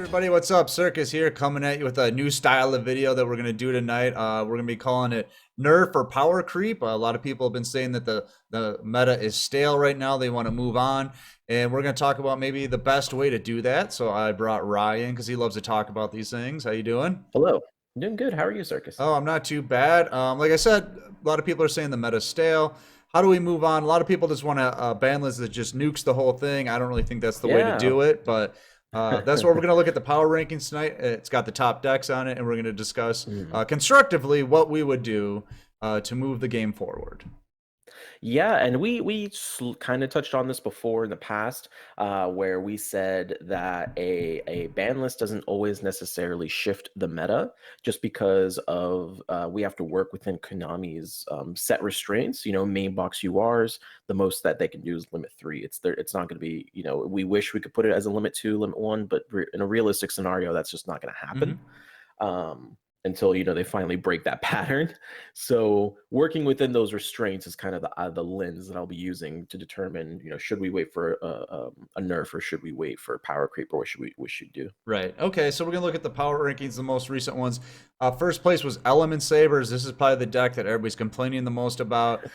everybody, what's up? Circus here, coming at you with a new style of video that we're going to do tonight. We're going to be calling it Nerf or Power Creep. A lot of people have been saying that the meta is stale right now. They want to move on. And we're going to talk about maybe the best way to do that. So I brought Ryan because he loves to talk about these things. How you doing? Hello. I'm doing good. How are you, Circus? Oh, I'm not too bad. Like I said, a lot of people are saying the meta's stale. How do we move on? A lot of people just want a ban list that just nukes the whole thing. I don't really think that's the way to Yeah. do it, but that's where we're going to look at the power rankings tonight. It's got the top decks on it, and we're going to discuss Mhm. constructively what we would do to move the game forward. Yeah, and we kind of touched on this before in the past, where we said that a ban list doesn't always necessarily shift the meta, just because of we have to work within Konami's set restraints. Main box URs. The most that they can do is limit 3. It's not going to be. We wish we could put it as a limit 2, limit 1, but in a realistic scenario, that's just not going to happen. Mm-hmm. Until they finally break that pattern. So working within those restraints is kind of the lens that I'll be using to determine should we wait for a nerf, or should we wait for power creep, or what should do. Right. Okay. So we're gonna look at the power rankings, the most recent ones. First place was Element Sabers. This is probably the deck that everybody's complaining the most about.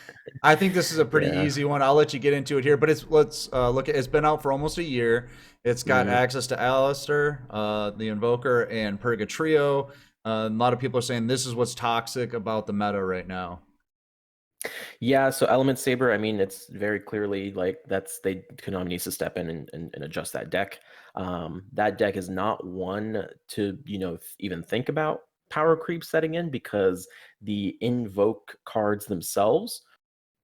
I think this is a pretty Yeah. easy one. I'll let you get into it here, but let's look at. It's been out for almost a year. It's got Mhm. access to Alistair, the Invoker, and Purgatrio. A lot of people are saying this is what's toxic about the meta right now. Yeah, so Element Saber, I mean, it's very clearly like Konami needs to step in and adjust that deck. That deck is not one to, even think about power creep setting in, because the invoke cards themselves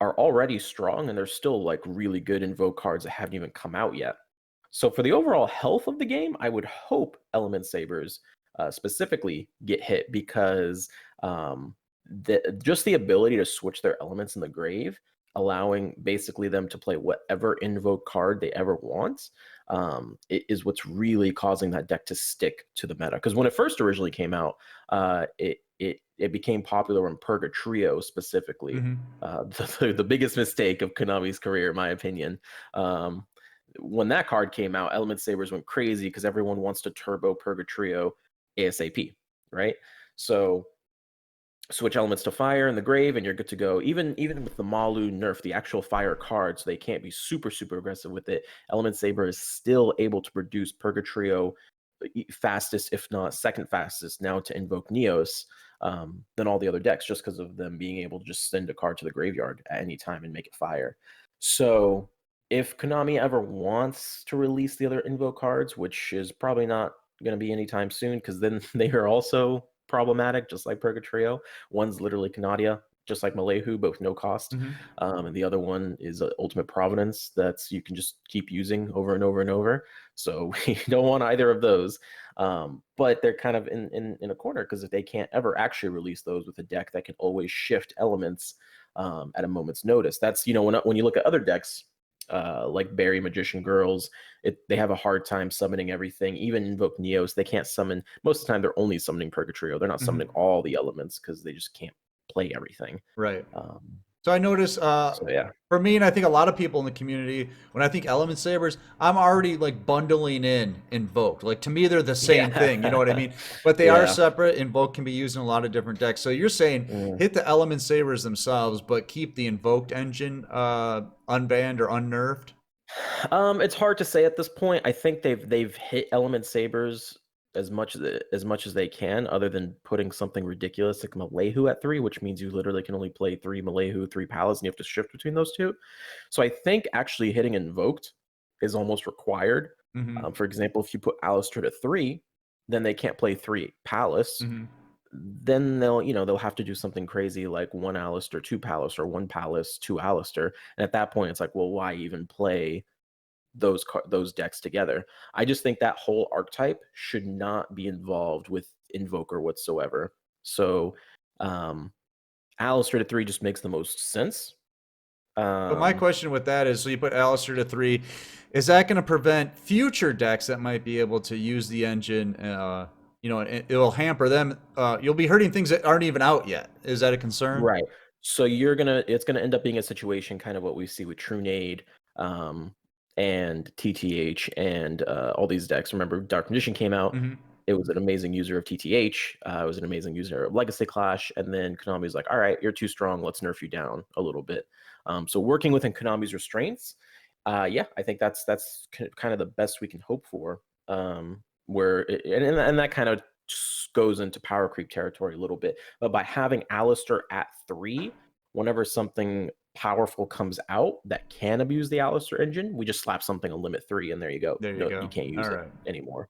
are already strong, and there's still like really good invoke cards that haven't even come out yet. So for the overall health of the game, I would hope Element Sabers specifically get hit, because just the ability to switch their elements in the grave, allowing basically them to play whatever invoke card they ever want, is what's really causing that deck to stick to the meta. Because when it first originally came out, it became popular in Purgatrio specifically. Mm-hmm. The biggest mistake of Konami's career, in my opinion. When that card came out, Element Sabers went crazy because everyone wants to turbo Purgatrio ASAP, right? So switch elements to fire in the grave, and you're good to go. Even with the Malu nerf, the actual fire cards, they can't be super aggressive with it. Element Saber is still able to produce Purgatrio fastest, if not second fastest, now to invoke Neos, than all the other decks, just because of them being able to just send a card to the graveyard at any time and make it fire. So if Konami ever wants to release the other invoke cards, which is probably not going to be anytime soon, because then they are also problematic, just like Purgatrio. One's literally Canadia, just like Malehu, both no cost. Mm-hmm. And the other one is Ultimate Providence, that's you can just keep using over and over and over. So we don't want either of those. But they're kind of in a corner, because if they can't ever actually release those with a deck that can always shift elements at a moment's notice. That's, when you look at other decks, like Barry Magician Girls, they have a hard time summoning everything. Even Invoke Neos, they can't summon. Most of the time, they're only summoning Purgatrio. They're not summoning Mm-hmm. all the elements, because they just can't play everything. Right. Um, So I notice, so yeah, for me, and I think a lot of people in the community, when I think Element Sabers, I'm already like bundling in Invoked. Like to me, they're the same thing. You know what I yeah, mean? But they are yeah. separate. Invoke can be used in a lot of different decks. So you're saying Mm. hit the Element Sabers themselves, but keep the Invoked engine unbanned or unnerved. It's hard to say at this point. I think they've hit Element Sabers as much as they can, other than putting something ridiculous like Malehu at 3, which means you literally can only play 3 Malehu, 3 Palace, and you have to shift between those two. So I think actually hitting Invoked is almost required. Mm-hmm. For example, if you put Alistair to 3, then they can't play 3 Palace. Mm-hmm. Then they'll have to do something crazy like 1 Alistair, 2 Palace, or 1 Palace, 2 Alistair. And at that point, it's like, well, why even play those decks together? I just think that whole archetype should not be involved with Invoker whatsoever. So Alistair to 3 just makes the most sense. But my Um, question with that is, so you put Alistair to 3, is that going to prevent future decks that might be able to use the engine? It will hamper them. You'll be hurting things that aren't even out yet. Is that a concern? right. So it's gonna end up being a situation kind of what we see with Trunade, and TTH and all these decks. Remember, Dark Condition came out. Hmm. It was an amazing user of TTH. It was an amazing user of Legacy Clash. And then Konami was like, all right, you're too strong. Let's nerf you down a little bit. So working within Konami's restraints, yeah, I think that's kind of the best we can hope for. And that kind of goes into power creep territory a little bit. But by having Alistair at 3, whenever something powerful comes out that can abuse the Alistair engine, we just slap something on limit 3, and there you go. There you go. You can't use All it right. anymore.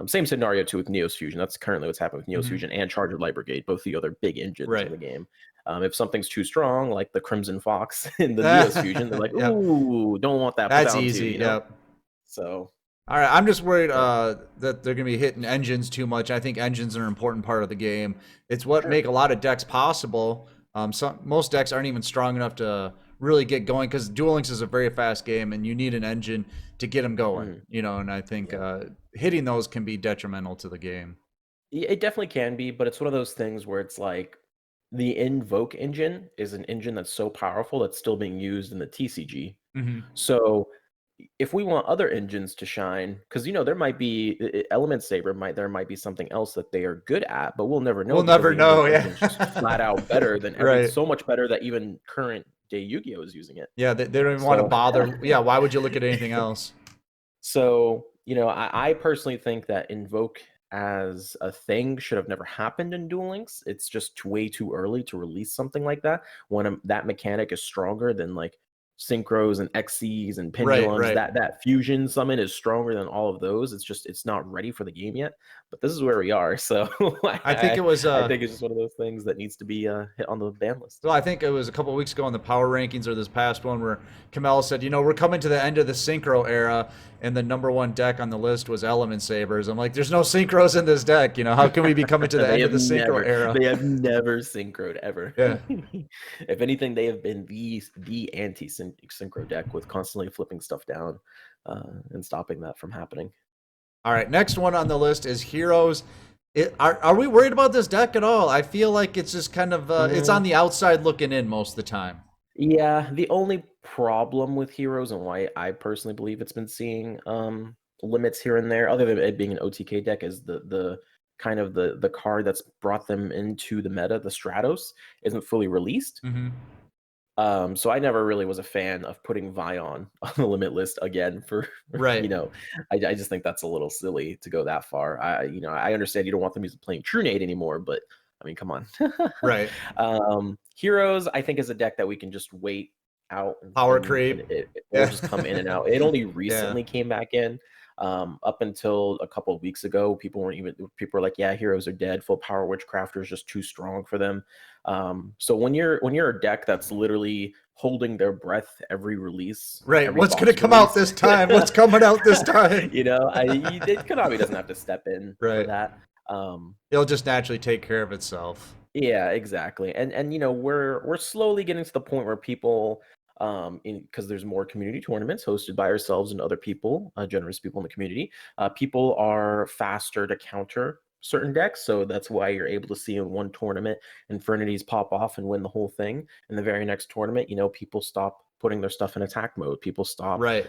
Same scenario too with Neos Fusion. That's currently what's happening with Neos Fusion and Charger Light Brigade, both the other big engines in the game. If something's too strong, like the Crimson Fox in the Neos Fusion, they're like, "Ooh, don't want that." That's down easy. To, you know? Yep. So. All right, I'm just worried that they're going to be hitting engines too much. I think engines are an important part of the game. It's what make a lot of decks possible. Most decks aren't even strong enough to really get going because Duel Links is a very fast game, and you need an engine to get them going. You know, and I think hitting those can be detrimental to the game. It definitely can be, but it's one of those things where it's like the Invoke engine is an engine that's so powerful that's still being used in the TCG. So if we want other engines to shine, because there might be Element Saber, there might be something else that they are good at, but we'll never know. We'll never know. Yeah, it's just flat out better than right. So much better that even current day Yu-Gi-Oh is using it. Yeah, they don't even want to bother. Yeah, why would you look at anything else? So I personally think that Invoke as a thing should have never happened in Duel Links. It's just way too early to release something like that when that mechanic is stronger than like synchros and XCs and pendulums. That fusion summon is stronger than all of those. It's not ready for the game yet, but this is where we are. So I think it's just one of those things that needs to be hit on the ban list. Well, I think it was a couple of weeks ago in the power rankings or this past one where Kamel said, we're coming to the end of the synchro era, and the #1 deck on the list was Element Sabers. I'm like, there's no synchros in this deck. How can we be coming to the end of the synchro era? They have never synchroed ever. Yeah. If anything, they have been the anti-synchro deck with constantly flipping stuff down and stopping that from happening. All right, next one on the list is Heroes. Are we worried about this deck at all? I feel like it's just kind of it's on the outside looking in most of the time. Yeah, the only problem with Heroes and why I personally believe it's been seeing limits here and there, other than it being an OTK deck, is the kind of the card that's brought them into the meta, the Stratos, isn't fully released. So I never really was a fan of putting Vion on the limit list again for I just think that's a little silly to go that far. I understand you don't want them playing True Nade anymore, but I mean, come on. Right. Heroes, I think, is a deck that we can just wait out. Power creep. It will just come in and out. It only recently came back in. Up until a couple of weeks ago, people were like, yeah, Heroes are dead. Full power Witchcrafter is just too strong for them. So when you're a deck that's literally holding their breath every release, right? What's going to come out this time? What's coming out this time? Konami doesn't have to step in for that. It'll just naturally take care of itself. Yeah, exactly. And we're slowly getting to the point where people, because there's more community tournaments hosted by ourselves and other people, generous people in the community, people are faster to counter certain decks. So that's why you're able to see in one tournament Infernities pop off and win the whole thing. In the very next tournament, people stop putting their stuff in attack mode. People stop, they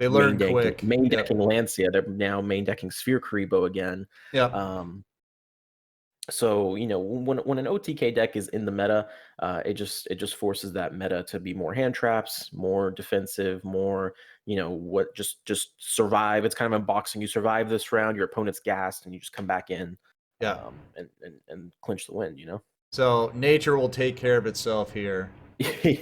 learn quick. Main decking Lancia. They're now main decking Sphere Karibo again. So when an OTK deck is in the meta, it just forces that meta to be more hand traps, more defensive, more just survive. It's kind of unboxing. You survive this round, your opponent's gassed, and you just come back in, and clinch the win. So nature will take care of itself here.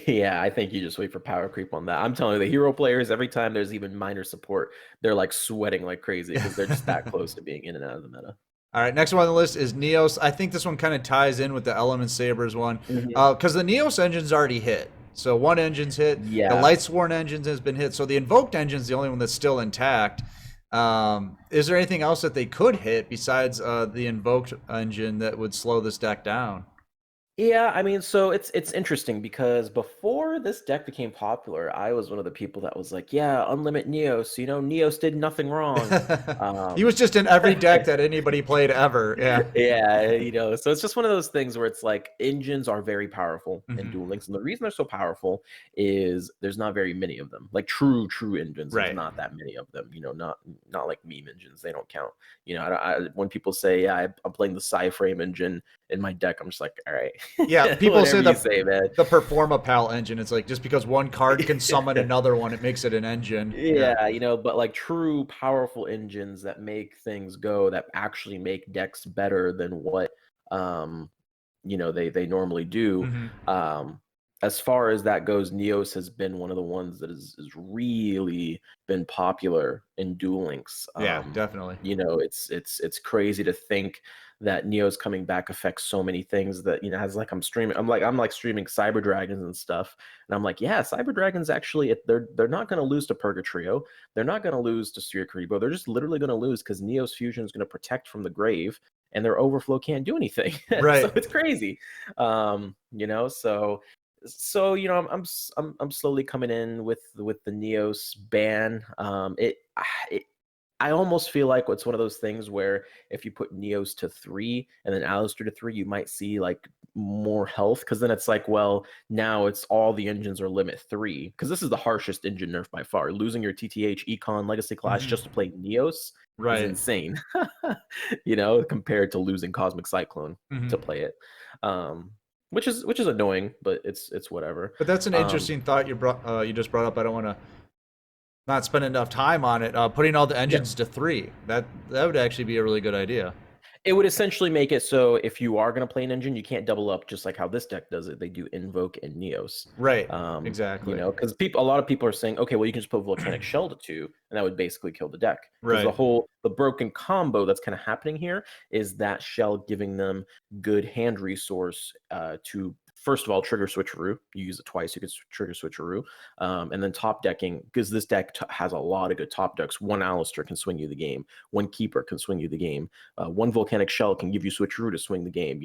Yeah, I think you just wait for power creep on that. I'm telling you, the hero players, every time there's even minor support, they're like sweating like crazy because they're just that close to being in and out of the meta. All right, next one on the list is Neos. I think this one kind of ties in with the Element Sabers one because the Neos engine's already hit. So one engine's hit. Yeah. The Lightsworn engine has been hit. So the Invoked engine's the only one that's still intact. Is there anything else that they could hit besides the Invoked engine that would slow this deck down? Yeah, I mean, so it's interesting because before this deck became popular, I was one of the people that was like, yeah, unlimit Neos. Neos did nothing wrong. He was Um, just in every deck that anybody played ever. Yeah. yeah, so it's just one of those things where it's like engines are very powerful in Hmm. Duel Links, and the reason they're so powerful is there's not very many of them. Like true engines, there's Right. not that many of them. Not like meme engines, they don't count. When people say, yeah, I'm playing the Frame engine in my deck, I'm just like, all right, Yeah, people say whatever you say, man. the Performapal engine. It's like just because one card can summon another one, it makes it an engine. Yeah. Yeah, but like true powerful engines that make things go, that actually make decks better than what they normally do. Hmm. Um as far as that goes, Neos has been one of the ones that has really been popular in Duel Links. Yeah, definitely. It's crazy to think that Neo's coming back affects so many things that has like I'm like streaming Cyber Dragons and stuff, and I'm like, yeah, Cyber Dragons actually they're not going to lose to Purgatrio, they're not going to lose to Circus, they're just literally going to lose because Neo's fusion is going to protect from the grave, and their overflow can't do anything. So Right. it's crazy. I'm slowly coming in with the Neos ban. It I almost feel like it's one of those things where if you put Neos to 3 and then Alistair to 3, you might see like more health, because then it's like, well, now it's all the engines are limit 3, because this is the harshest engine nerf by far. Losing your TTH, Econ, Legacy class Hmm. just to play Neos is Right. insane. Compared to losing Cosmic Cyclone Hmm. to play it. Which is annoying, but it's whatever. But that's an Um, interesting thought you just brought up. I don't want to not spend enough time on it. Putting all the yeah. engines to 3. That would actually be a really good idea. It would essentially make it so if you are going to play an engine, you can't double up just like how this deck does it. They do Invoke and Neos. Right. Exactly. Because a lot of people are saying, okay, well, you can just put Volcanic Shell to 2, and that would basically kill the deck. Because Right. the broken combo that's kind of happening here is that Shell giving them good hand resource to, first of all, trigger Switcheroo. You use it twice, you can trigger Switcheroo. And then top decking, because this deck has a lot of good top decks. One Alistair can swing you the game. One Keeper can swing you the game. One Volcanic Shell can give you Switcheroo to swing the game,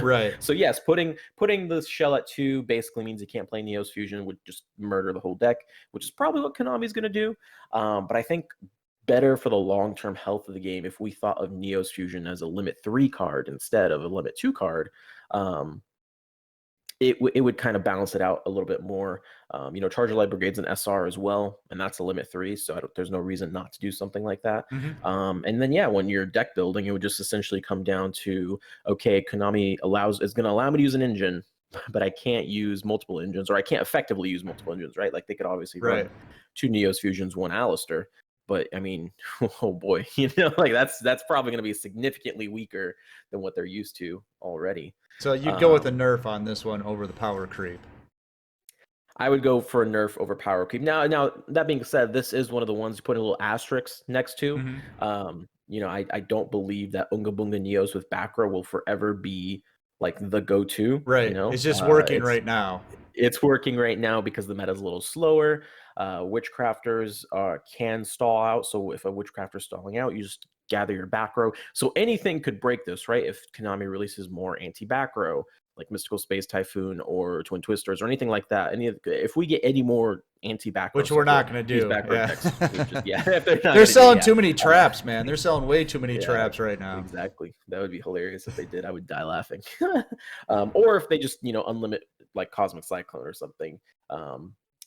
Right. So yes, putting the shell at 2 basically means you can't play Neos Fusion, would just murder the whole deck, which is probably what Konami's going to do. But I think better for the long-term health of the game if we thought of Neos Fusion as a limit 3 card instead of a limit 2 card. It would kind of balance it out a little bit more. Charger Light Brigade's an SR as well, and that's a limit 3, so there's no reason not to do something like that. Hmm. And then, yeah, when you're deck building, it would just essentially come down to, okay, Konami is going to allow me to use an engine, but I can't use multiple engines, or I can't effectively use multiple engines, right? Like they could obviously Right. run 2 Neos Fusions, 1 Alistair, but I mean, oh boy, like that's probably going to be significantly weaker than what they're used to already. So you'd go with a Nerf on this one over the power creep. I would go for a Nerf over Power Creep. Now that being said, this is one of the ones you put a little asterisk next to. Hmm. I don't believe that Unga Bunga Neos with back row will forever be like the go-to. Right. It's just working right now. It's working right now because the meta is a little slower. Witchcrafters can stall out. So if a Witchcrafter is stalling out, you just gather your back row. So anything could break this, right? If Konami releases more anti-back row, like Mystical Space Typhoon or Twin Twisters or anything like that, if we get any more anti-back row, Which we're not going to these do. back row Yeah. decks, if they're not They're selling do, too many traps, man. They're selling way too many traps right now. Exactly. That would be hilarious if they did. I would die laughing. Or if they just, unlimit like Cosmic Cyclone or something.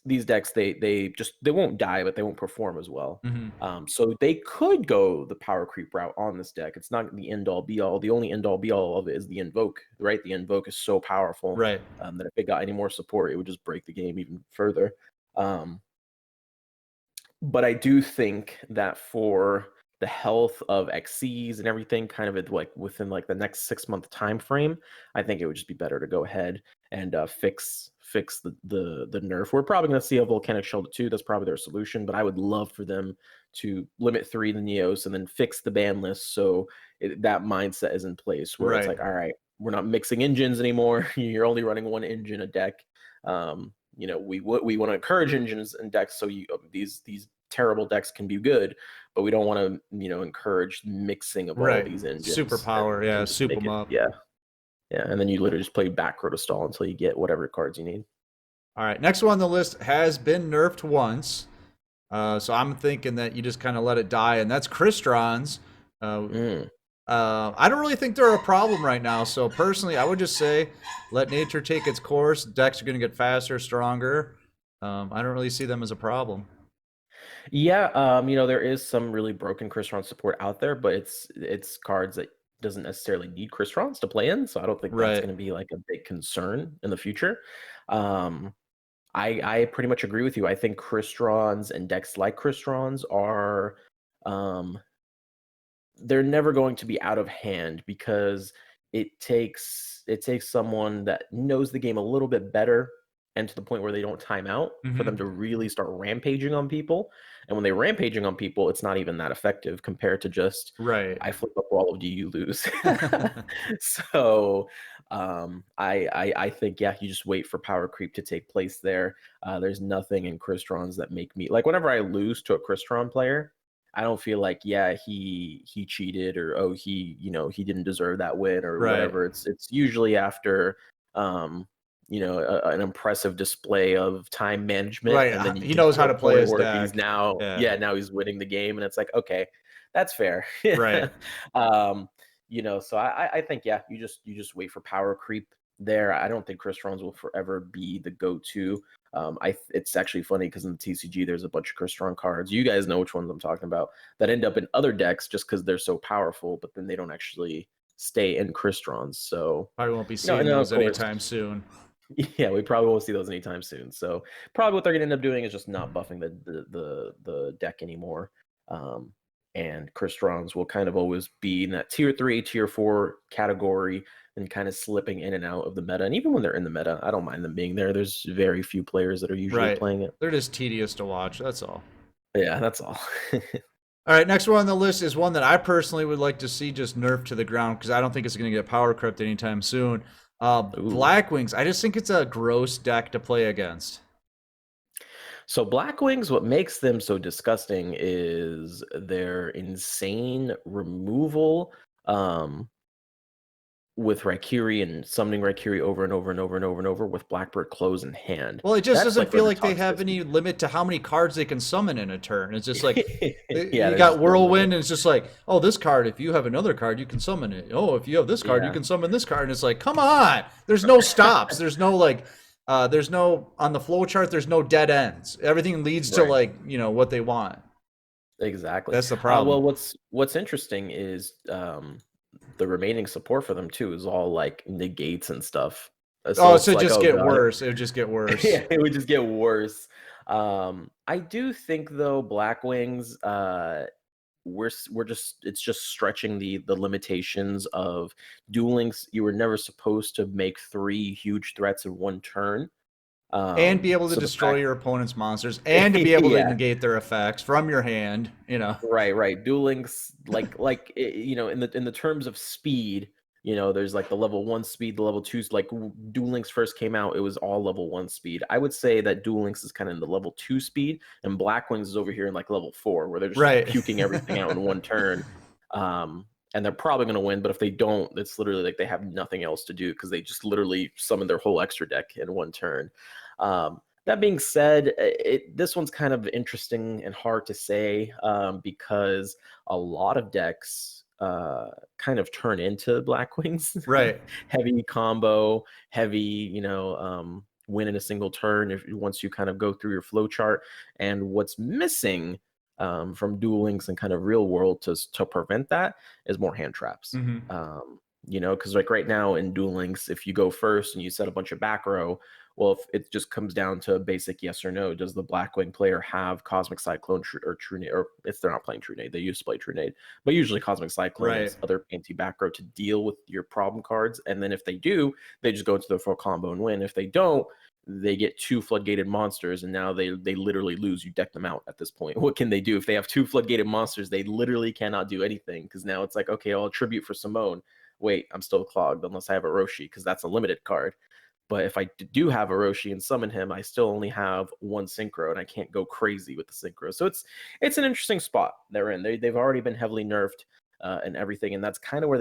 These decks, they won't die, but they won't perform as well. Hmm. So they could go the power creep route on this deck. It's not the end all be all. The only end all be all of it is the invoke, right? The invoke is so powerful, Right. that if it got any more support, it would just break the game even further. But I do think that for the health of XCs and everything, kind of like within like the next 6-month time frame, I think it would just be better to go ahead and fix the nerf. We're probably going to see a Volcanic Shell to 2. That's probably their solution. But I would love for them to limit 3 the Neos and then fix the ban list so that mindset is in place where it's like, all right, we're not mixing engines anymore. You're only running 1 engine a deck. We want to encourage engines and decks so these terrible decks can be good, but we don't want to encourage mixing of all these engines. Superpower, yeah, and just soup make them it, up. yeah, Yeah, and then you literally just play back row to stall until you get whatever cards you need. All right, next one on the list has been nerfed once. So I'm thinking that you just kind of let it die, and that's Crystrons. Uh, Mm. I don't really think they're a problem right now. So personally, I would just say let nature take its course. Decks are going to get faster, stronger. I don't really see them as a problem. Yeah, there is some really broken Crystron support out there, but it's cards that doesn't necessarily need Crystrons to play in, so I don't think that's Right. going to be like a big concern in the future. Um, I pretty much agree with you. I think Crystrons and decks like Crystrons are um, they're never going to be out of hand because it takes someone that knows the game a little bit better and to the point where they don't time out for them to Hmm. really start rampaging on people. And when they're rampaging on people, it's not even that effective compared to just Right. I flip up all of you lose. So I think yeah, you just wait for power creep to take place there. There's nothing in Crystrons that make me like whenever I lose to a Crystron player, I don't feel like yeah he cheated or oh he didn't deserve that win or Right. whatever. It's usually after an impressive display of time management, and then Right. you He get knows to how a to play point his where he's deck. now Yeah. yeah now he's winning the game, and it's like okay, that's fair. Right. um, so I think yeah you just wait for power creep there. I don't think Chris Rones will forever be the go-to. It's actually funny because in the TCG there's a bunch of Crystron cards. You guys know which ones I'm talking about that end up in other decks just because they're so powerful, but then they don't actually stay in Crystrons. So Probably won't be and seeing then of those course, anytime soon. yeah, we probably won't see those anytime soon. So probably what they're gonna end up doing is just not buffing the deck anymore. Um, and Crystrons will kind of always be in that tier 3, tier 4 category and kind of slipping in and out of the meta. And even when they're in the meta, I don't mind them being there. There's very few players that are usually Right. playing it. They're just tedious to watch. That's all. Yeah, that's all. All right, next one on the list is one that I personally would like to see just nerfed to the ground because I don't think it's going to get power crept anytime soon. Ooh. Blackwings. I just think it's a gross deck to play against. So Blackwings, what makes them so disgusting is their insane removal. With Raikiri and summoning Raikiri over and over and over and over and over with Blackbird close in hand. Well, it just That's doesn't like where feel the like they have toxicity. any limit to how many cards they can summon in a turn. It's just like Yeah, you there's got just no limit. Whirlwind, and it's just like, oh, this card, if you have another card, you can summon it. Oh, if you have this card, you Yeah, can summon this card. And it's like, come on. There's no stops. There's no there's no on the flow chart, there's no dead ends. Everything leads to right. what they want. Exactly. That's the problem. Well, what's interesting is the remaining support for them too is all like negates and stuff. So Oh, so it's it like, just oh get god, worse. It would just get worse. yeah, it would just get worse. I do think though, Blackwings, we're just it's just stretching the limitations of Duel Links. You were never supposed to make 3 huge threats in one turn. And be able to So the destroy fact, your opponent's monsters and to be able to yeah, negate their effects from your hand. right. Duel Links, in the terms of speed, there's like the level 1 speed, the level 2, like Duel Links first came out, it was all level 1 speed. I would say that Duel Links is kind of in the level 2 speed, and Blackwings is over here in like level 4, where they're just Right. puking everything out in one turn. And they're probably going to win, but if they don't, it's literally like they have nothing else to do because they just literally summon their whole extra deck in one turn. That being said, this one's kind of interesting and hard to say because a lot of decks kind of turn into Blackwings. Right. Heavy combo, heavy, win in a single turn once you kind of go through your flow chart. And what's missing from Duel Links and kind of real world to prevent that is more hand traps. Hmm. Because like right now in Duel Links, if you go first and you set a bunch of back row, well, if it just comes down to a basic yes or no, does the Blackwing player have Cosmic Cyclone or True Nade? Or if they're not playing True Nade, they used to play True Nade, but usually Cosmic Cyclone and Right. other anti back row to deal with your problem cards. And then if they do, they just go into the full combo and win. If they don't, they get 2 floodgated monsters, and now they literally lose. You deck them out at this point. What can they do if they have 2 floodgated monsters? They literally cannot do anything because now it's like, okay, I'll attribute for Simone. Wait, I'm still clogged unless I have a Roshi because that's a limited card. But if I do have a Roshi and summon him, I still only have 1 synchro, and I can't go crazy with the synchro. So it's an interesting spot they're in. They've already been heavily nerfed. and everything. And that's kind of where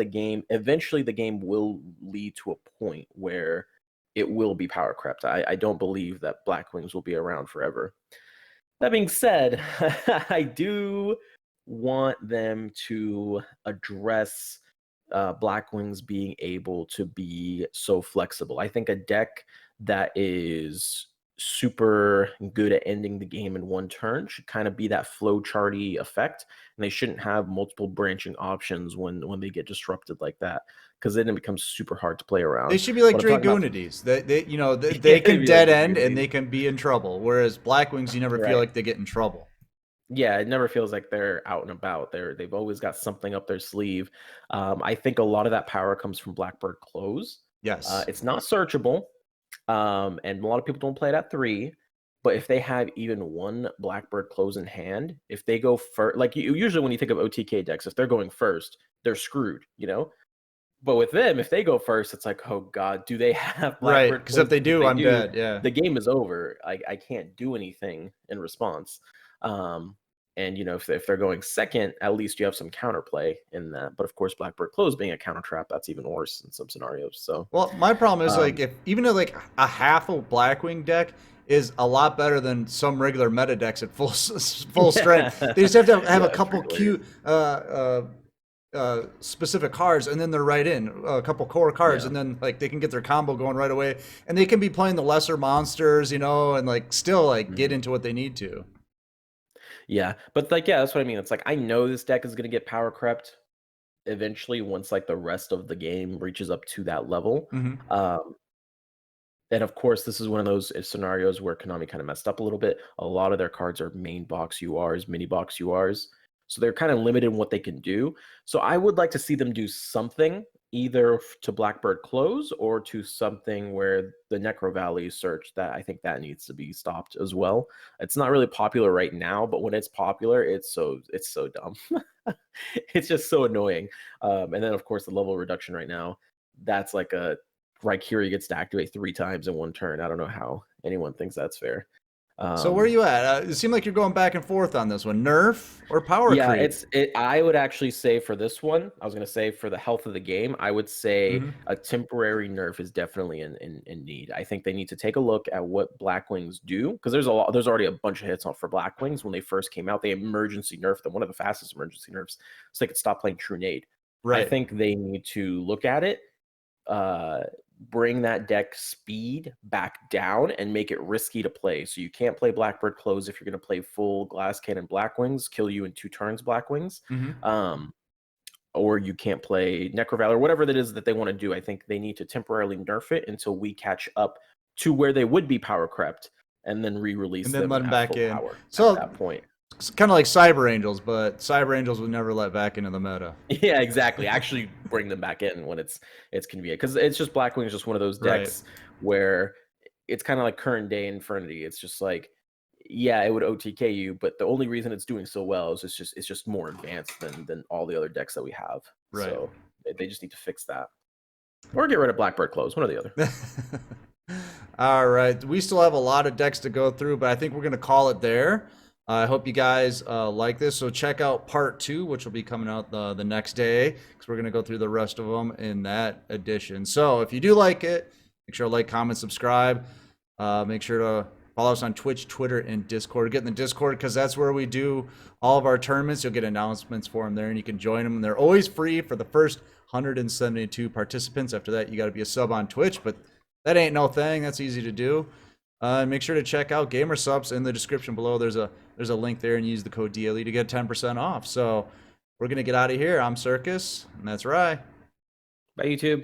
eventually the game will lead to a point where it will be power crept. I don't believe that Blackwings will be around forever. That being said, I do want them to address Blackwings being able to be so flexible. I think a deck that is super good at ending the game in one turn should kind of be that flow charty effect, and they shouldn't have multiple branching options when they get disrupted like that, because then it becomes super hard to play around. They should be like But I'm talking about- Dragoonities. They you know, they Yeah, can be dead like end and Dragoonities. they can be in trouble. Whereas Blackwings, you never feel Right. like they get in trouble. Yeah, it never feels like they're out and about. They've always got something up their sleeve. I think a lot of that power comes from Blackbird Close. Yes. It's not searchable, and a lot of people don't play it at 3. But if they have even one Blackbird Close in hand, if they go first, like usually when you think of OTK decks, if they're going first, they're screwed, you know. But with them, if they go first, it's like, oh god, do they have Right. Blackbird Because if Close? they do, I'm dead. Yeah. The game is over. I can't do anything in response. And you know, if they're going second, at least you have some counterplay in that. But of course, Blackbird Close being a counter trap, that's even worse in some scenarios. So Well, my problem is like Um, if even like a half of Blackwing deck is a lot better than some regular meta decks at full strength. They just have to have Yeah, a couple it's really- cute specific cards, and then they're right in a couple core cards, Yeah. and then like they can get their combo going right away, and they can be playing the lesser monsters, you know, and like still like get into what they need to. Yeah, but like, yeah, that's what I mean. It's like I know this deck is gonna get power crept eventually once like the rest of the game reaches up to that level. Um, and of course, this is one of those scenarios where Konami kind of messed up a little bit. A lot of their cards are main box URs, mini box URs, so they're kind of limited in what they can do. So I would like to see them do something, either to Blackbird Close or to something where the Necro Valley search. That I think that needs to be stopped as well. It's not really popular right now, but when it's popular, it's so dumb. It's just so annoying. And then of course the level reduction right now, that's like a Raikiri gets to activate 3 times in one turn. I don't know how anyone thinks that's fair. So where are you at? It seemed like you're going back and forth on this one. Nerf or power Yeah, creep? I would actually say for this one, I was gonna say for the health of the game, I would say a temporary nerf is definitely in need. I think they need to take a look at what Blackwings do, because there's already a bunch of hits on for Blackwings. When they first came out, they emergency nerfed them, one of the fastest emergency nerfs, so they could stop playing True Nade. Right. I think they need to look at it, bring that deck speed back down and make it risky to play. So you can't play Blackbird Close if you're going to play full Glass Cannon Blackwings, kill you in 2 turns Blackwings. Or you can't play Necroval or whatever that is that they want to do. I think they need to temporarily nerf it until we catch up to where they would be power crept, and then re-release And then let them at back full in. power So at that point. it's kind of like Cyber Angels, but Cyber Angels would never let back into the meta. Yeah, exactly. Actually bring them back in when it's convenient, because it's just Blackwing is just one of those decks where it's kind of like current day Infernity. It's just like, yeah, it would OTK you, but the only reason it's doing so well is it's just more advanced than all the other decks that we have. Right. So they just need to fix that, or get rid of Blackbird Close, one or the other. All right, we still have a lot of decks to go through, but I think we're gonna call it there. I hope you guys like this. So check out part 2, which will be coming out the next day, because we're going to go through the rest of them in that edition. So if you do like it, make sure to like, comment, subscribe. Make sure to follow us on Twitch, Twitter, and Discord. Get in the Discord, because that's where we do all of our tournaments. You'll get announcements for them there, and you can join them. And they're always free for the first 172 participants. After that, you got to be a sub on Twitch, but that ain't no thing. That's easy to do. Make sure to check out Gamersupps in the description below. There's a link there, and use the code DLE to get 10% off. So we're gonna get out of here. I'm Circus, and that's Rye. Bye, YouTube.